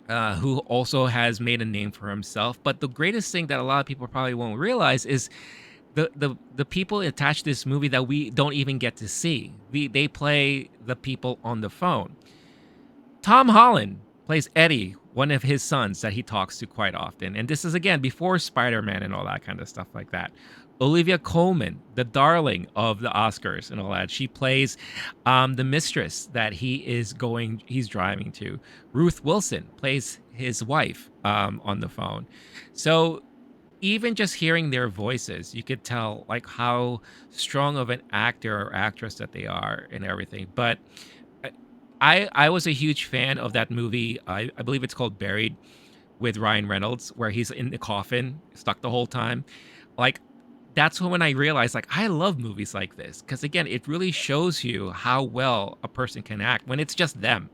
who also has made a name for himself. But the greatest thing that a lot of people probably won't realize is the people attached to this movie that we don't even get to see. They play the people on the phone. Tom Holland plays Eddie, one of his sons that he talks to quite often. And this is again before Spider-Man and all that kind of stuff like that. Olivia Colman, the darling of the Oscars and all that, she plays the mistress that he's driving to. Ruth Wilson plays his wife on the phone. So even just hearing their voices, you could tell like how strong of an actor or actress that they are and everything. But I was a huge fan of that movie. I believe it's called Buried with Ryan Reynolds, where he's in the coffin, stuck the whole time. Like that's when I realized like I love movies like this because again, it really shows you how well a person can act when it's just them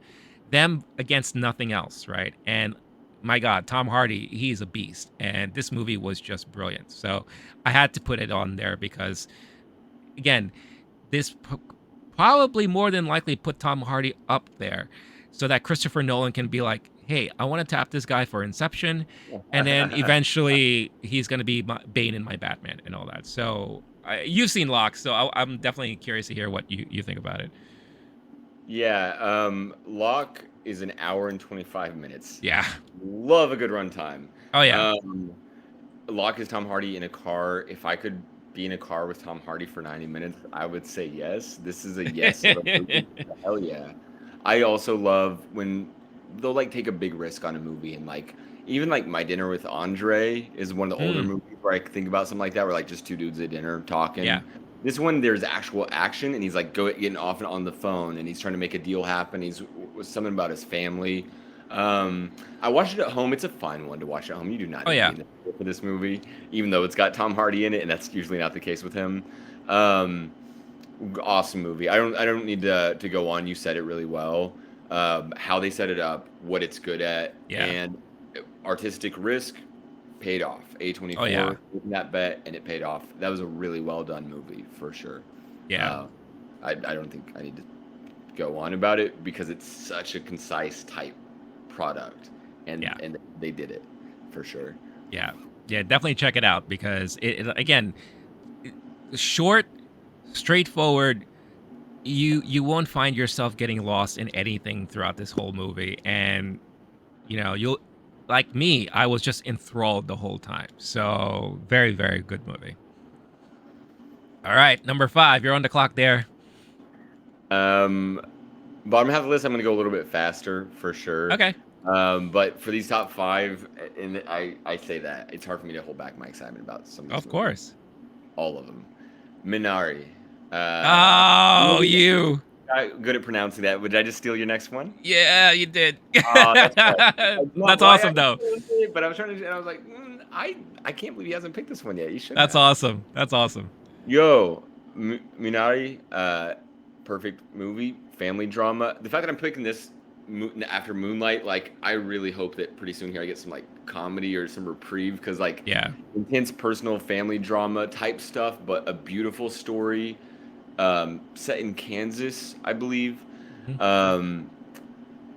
against nothing else, right? And my God, Tom Hardy, he's a beast, and this movie was just brilliant. So I had to put it on there because again, this probably more than likely put Tom Hardy up there so that Christopher Nolan can be like, hey, I want to tap this guy for Inception. And then eventually he's going to be Bane in my Batman and all that. So you've seen Locke, so I'm definitely curious to hear what you think about it. Yeah, Locke is an hour and 25 minutes. Yeah. Love a good runtime. Oh, yeah. Um, Locke is Tom Hardy in a car. If I could be in a car with Tom Hardy for 90 minutes, I would say yes. This is a yes of a movie. Hell yeah. I also love when they'll like take a big risk on a movie and like even like My Dinner with Andre is one of the older Mm, movies where I think about something like that where like just two dudes at dinner yeah. talking. This one there's actual action and he's like getting off and on the phone and he's trying to make a deal happen. He's was something about his family. I watched it at home. It's a fine one to watch at home. You do not Oh, need to be yeah. in the theater for this movie, even though it's got Tom Hardy in it, and that's usually not the case with him. Um, Awesome movie. I don't need to go on. You said it really well. How they set it up, what it's good at, Yeah. and artistic risk paid off. Oh, yeah. A24 taking that bet, and it paid off. That was a really well done movie for sure. Yeah. Uh, I don't think I need to go on about it because it's such a concise type product, and Yeah. they did it for sure. Yeah. Yeah. Definitely check it out because again, short, straightforward. You won't find yourself getting lost in anything throughout this whole movie, and you'll like me. I was just enthralled the whole time. So very very good movie. All right, number 5. You're on the clock there. Um, Bottom half of the list, I'm gonna go a little bit faster for sure. Okay. But for these top five, and I say that it's hard for me to hold back my excitement about some of these Of movies. course. All of them. Minari. Oh, you. Not good at pronouncing that. Would I just steal your next one? Yeah, you did. That's right. That's not That's why I awesome though. chose it, but I was trying to. And I was like, I can't believe he hasn't picked this one yet. You should That's have. awesome. That's awesome. Yo, Minari, perfect movie, family drama. The fact that I'm picking this after Moonlight, like, I really hope that pretty soon here I get some like comedy or some reprieve because like Yeah. intense personal family drama type stuff, but a beautiful story, set in Kansas, I believe. Mhm. Um,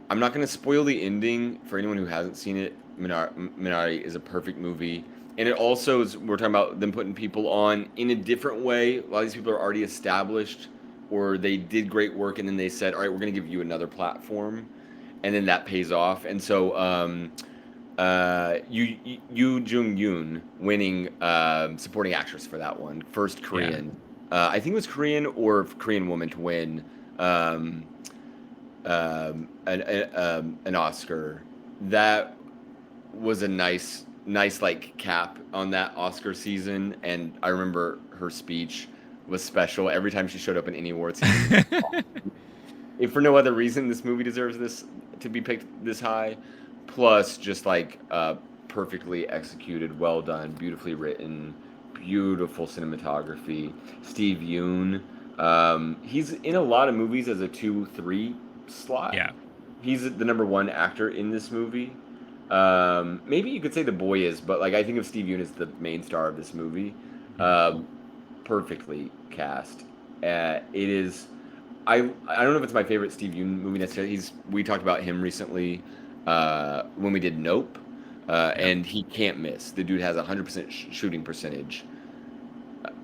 I'm not going to spoil the ending for anyone who hasn't seen it. Minari is a perfect movie. And it also is, we're talking about them putting people on in a different way. A lot of these people are already established or they did great work and then they said, all right, we're going to give you another platform. And then that pays off. And so, Yu Jung Yoon winning supporting actress for that one. First Yeah. Korean. I think it was Korean or Korean woman to win. Um, an Oscar. That was a nice like cap on that Oscar season, and I remember her speech was special. Every time she showed up in any award season, if for no other reason, this movie deserves this to be picked this high. Plus, just like perfectly executed, well done, beautifully written, beautiful cinematography. Steve Yeun, he's in a lot of movies as a 2-3 slot. Yeah. He's the number one actor in this movie. Maybe you could say the boy is, but like I think of Steve Yeun as the main star of this movie. Mhm. Perfectly cast. It is. I don't know if it's my favorite Steve Yeun movie necessarily. We talked about him recently when we did Nope, Yep. and he can't miss. The dude has 100% shooting percentage.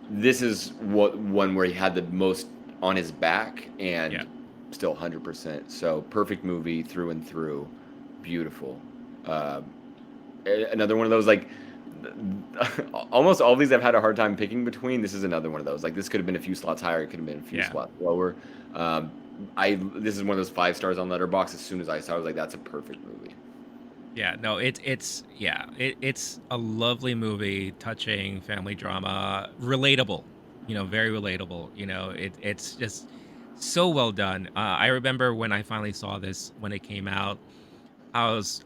This is one where he had the most on his back Yeah. and still 100%. So perfect movie through and through. Beautiful. Uh, Another one of those like almost all these I've had a hard time picking between. This is another one of those. Like this could have been a few slots higher. It could have been a few Yeah. slots lower. Um, I This is one of those 5 stars on Letterbox. As soon as I saw, it, I was like, that's a perfect movie. Yeah, no, it's a lovely movie, touching family drama, relatable, very relatable. It's just so well done. I remember when I finally saw this when it came out, I was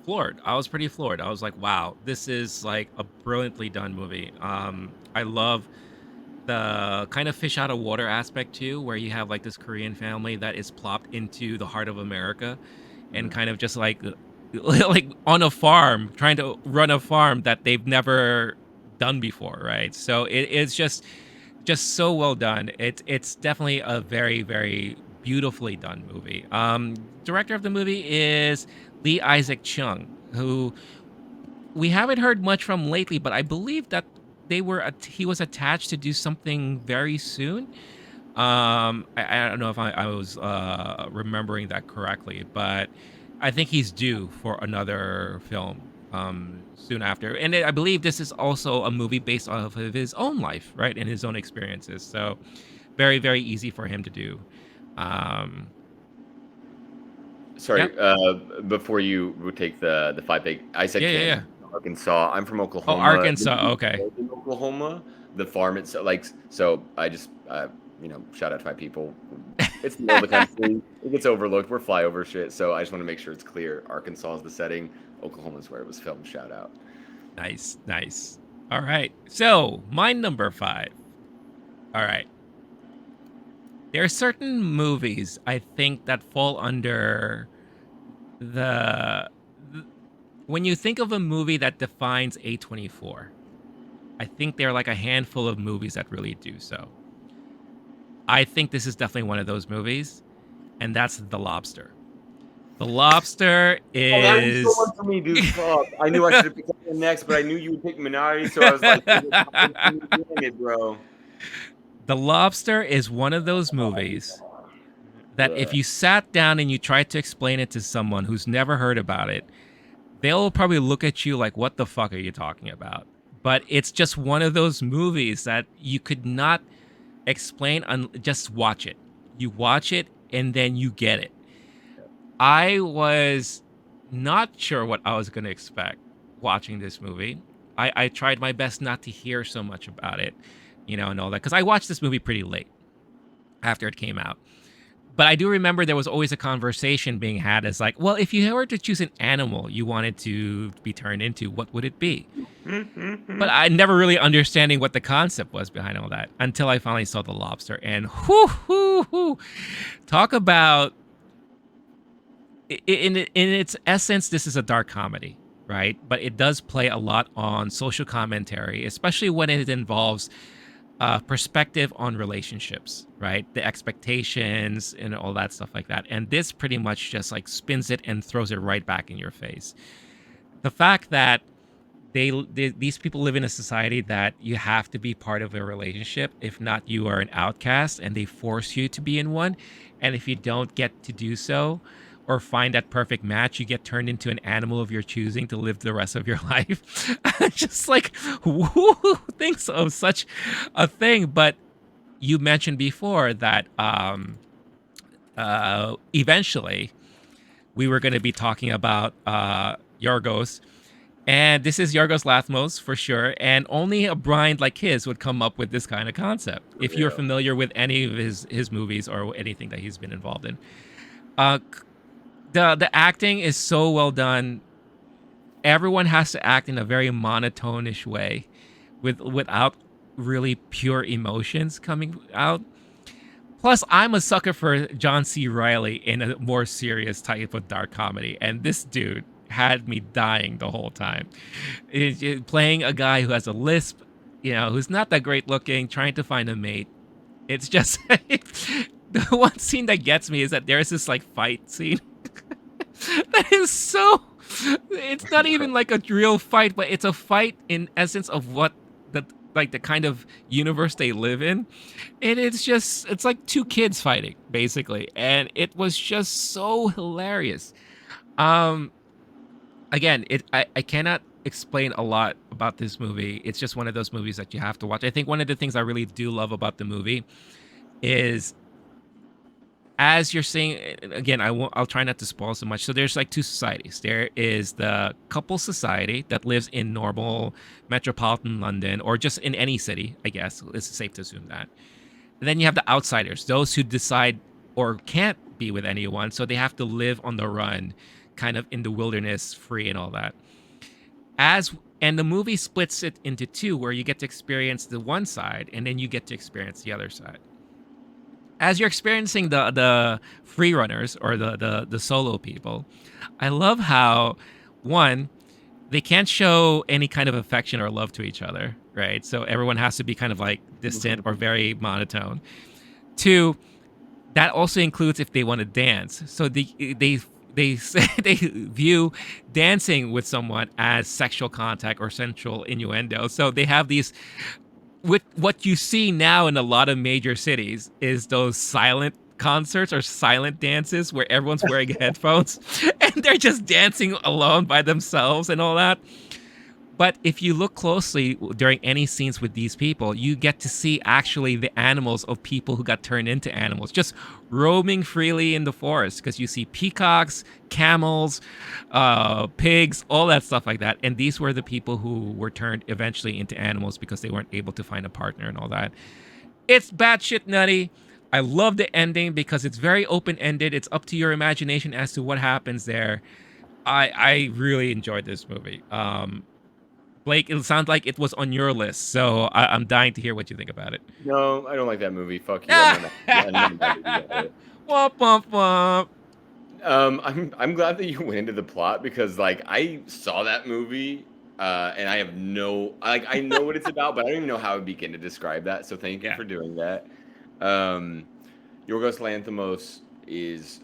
floored. I was pretty floored. I was like, wow, this is like a brilliantly done movie. I love the kind of fish out of water aspect too, where you have like this Korean family that is plopped into the heart of America and Mhm. kind of just like like on a farm, trying to run a farm that they've never done before, right? So it's just so well done. It's definitely a very, very beautifully done movie. Director of the movie is Lee Isaac Chung, who we haven't heard much from lately, but I believe that he was attached to do something very soon. I don't know if I was remembering that correctly, but I think he's due for another film soon after. And I believe this is also a movie based off of his own life, right, and his own experiences. So very, very easy for him to do. Um, yep. Sorry, before you would take the 5 pick, I said Yeah, yeah, Kansas, yeah. Arkansas. I'm from Oh, Oklahoma. The Arkansas. movie Okay. in Oklahoma, the farm itself, like so. I just shout out to my people. It's the middle of the country. It gets overlooked. We're flyover shit. So I just want to make sure it's clear. Arkansas is the setting. Oklahoma is where it was filmed. Shout out. Nice, nice. All right. So my number five. All right. There are certain movies I think that fall under the, the when you think of a movie that defines A24. I think there are like a handful of movies that really do so. I think this is definitely one of those movies, and that's The Lobster. The Lobster Oh, that is so is much for me, dude. Fuck. I knew I should have picked that one next, but I knew you would pick Minari, so I was like, dang it, bro. The Lobster is one of those movies that if Ugh. you sat down and you tried to explain it to someone who's never heard about it, they'll probably look at you like, what the fuck are you talking about? But it's just one of those movies that you could not explain, just watch it. You watch it and then you get it. I was not sure what I was going to expect watching this movie. I tried my best not to hear so much about it, and all that, because I watched this movie pretty late after it came out. But I do remember there was always a conversation being had as like, well, if you were to choose an animal you wanted to be turned into, what would it be? But I never really understanding what the concept was behind all that until I finally saw The Lobster. And whoo, talk about in its essence, this is a dark comedy, right? But it does play a lot on social commentary, especially when it involves perspective on relationships, right? The expectations and all that stuff like that. And this pretty much just like spins it and throws it right back in your face. The fact that these people live in a society that you have to be part of a relationship. If not, you are an outcast, and they force you to be in one. And if you don't get to do so or find that perfect match, you get turned into an animal of your choosing to live the rest of your life. Just like, who thinks of such a thing? But you mentioned before that eventually we were going to be talking about Yorgos, and this is Yorgos Lanthimos for sure. And only a blind like his would come up with this kind of concept. For If you're real. familiar with any of his movies or anything that he's been involved in, uh, the acting is so well done. Everyone has to act in a very monotonish way, without really pure emotions coming out. Plus, I'm a sucker for John C. Reilly in a more serious type of dark comedy, and this dude had me dying the whole time. Playing a guy who has a lisp, who's not that great looking, trying to find a mate. It's just the one scene that gets me is that there's this like fight scene that is so. It's not even like a real fight, but it's a fight in essence of what the like the kind of universe they live in. And it's like two kids fighting basically, and it was just so hilarious. Um, Again, I cannot explain a lot about this movie. It's just one of those movies that you have to watch. I think one of the things I really do love about the movie is, as you're seeing, again, I'll try not to spoil so much. So there's like two societies. There is the couple society that lives in normal metropolitan London, or just in any city, I guess it's safe to assume that. And then you have the outsiders, those who decide or can't be with anyone, so they have to live on the run, kind of in the wilderness, free and all that. As and the movie splits it into two, where you get to experience the one side and then you get to experience the other side. As you're experiencing the free runners, or the solo people, I love how, one, they can't show any kind of affection or love to each other, right? So everyone has to be kind of like distant or very monotone. Two, that also includes if they want to dance. So they they view dancing with someone as sexual contact or sensual innuendo. So they have these, with what you see now in a lot of major cities, is those silent concerts or silent dances where everyone's wearing headphones and they're just dancing alone by themselves and all that. But if you look closely during any scenes with these people, you get to see actually the animals of people who got turned into animals, just roaming freely in the forest, because you see peacocks, camels, pigs, all that stuff like that. And these were the people who were turned eventually into animals because they weren't able to find a partner and all that. It's batshit nutty. I love the ending because it's very open ended. It's up to your imagination as to what happens there. I really enjoyed this movie. Blake, it sounds like it was on your list, so I'm dying to hear what you think about it. No, I don't like that movie. Fuck you. I'm not gonna do that. Womp womp womp. I'm glad that you went into the plot, because like I saw that movie, and I have no like I know what it's about, but I don't even know how to begin to describe that. So thank you Yeah, for doing that. Um, Yorgos Lanthimos is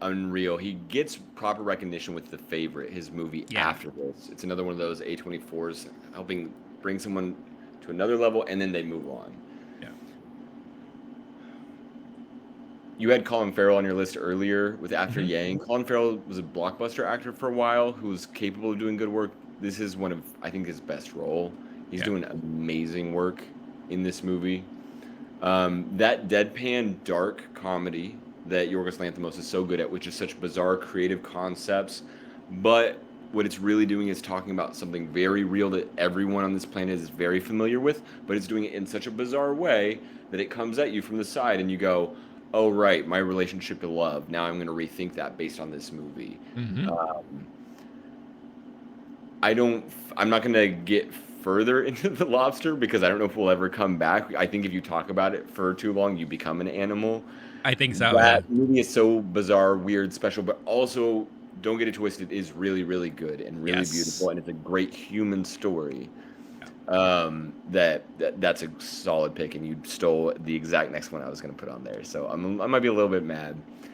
unreal. He gets proper recognition with The Favorite, his movie yeah, after this. It's another one of those A24s helping bring someone to another level, and then they move on. yeah. You had Colin Farrell on your list earlier with After Hmm. Yang. Colin Farrell was a blockbuster actor for a while who was capable of doing good work. This is one of, I think, his best role. He's Yeah, doing amazing work in this movie. That deadpan, dark comedy that Yorgos Lanthimos is so good at, which is such bizarre, creative concepts, but what it's really doing is talking about something very real that everyone on this planet is very familiar with, but it's doing it in such a bizarre way that it comes at you from the side and you go, oh, right, my relationship to love. Now I'm going to rethink that based on this movie. hmm Um, I don't. I'm not going to get further into the lobster because I don't know if we'll ever come back. I think if you talk about it for too long, you become an animal. I think so. Yeah, That movie is so bizarre, weird, special, but also don't get it twisted. Is really, really good and really beautiful, yes. and it's a great human story. That's a solid pick, and you stole the exact next one I was gonna put on there. So I might be a little bit mad.